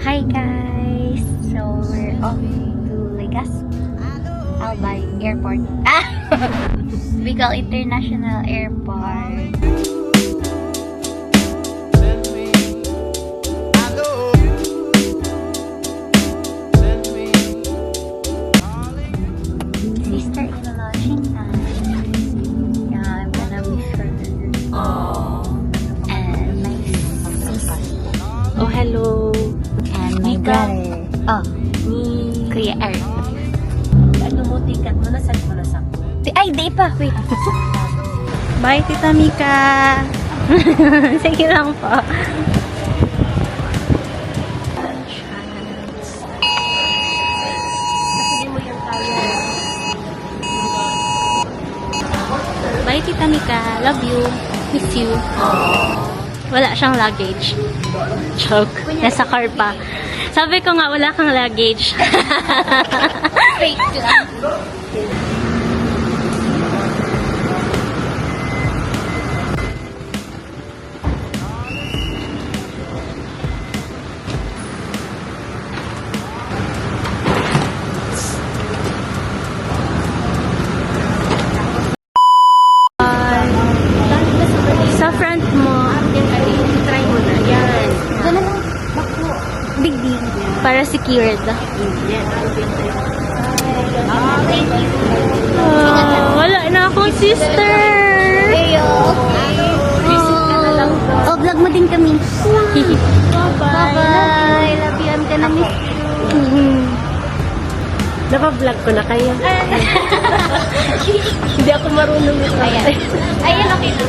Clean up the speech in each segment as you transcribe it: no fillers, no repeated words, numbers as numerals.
Hi guys! So we're off to Legazpi, Albay Airport. Bicol International Airport. Sister in launching time. Yeah, I'm gonna miss her. And my sister. Oh, hello. And my brother. Oh, Ni... Kuya Eric. Ano mo, tikat mo na, saan mo na sa... Ay, di pa. Wait. Bye, Tita Mika. Sige lang po. Hindi mo yung kaya. Bye, Tita Mika. Love you. Miss you. Wala siyang luggage. Joke. Nasa car pa. Sabi ko nga, wala kang luggage. Fake lang. Sa front mo, Try mo na. Yan. ganun lang. Big deal. Para secured. Yan. Wala na akong sister. Oh, vlog mo din kami. Bye-bye. Love you. I'm gonna miss you. Napa-vlog ko na kayo. Hindi ako marunong nito. Ayan, okay na.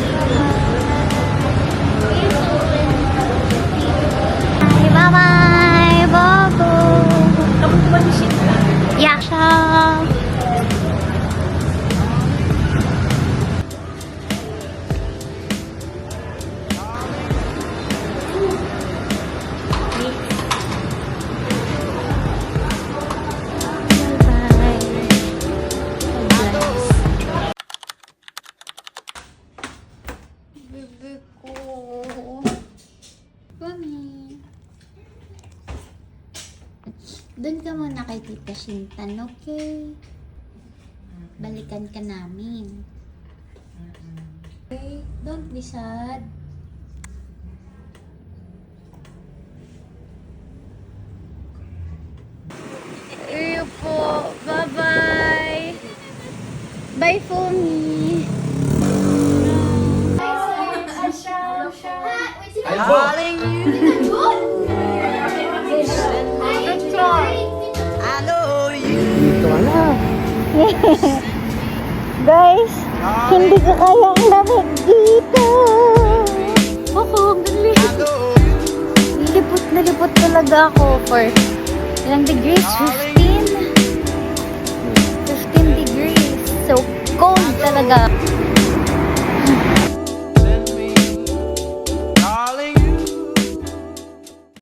Bye-bye. Bobo. Kapag tumanisip ka. Yeah. Ciao. Bebe ko. Mami. Doon ka muna kay Tita Shintan, okay? Balikan ka namin. Okay? Don't be sad. Iyo po. Bye-bye. Bye for me. Calling you. I know you. Guys, hindi ko kaya ang lamig dito. Oo, galing. Nalipot talaga ako for ilang degrees? 15? 15 degrees. So cold talaga.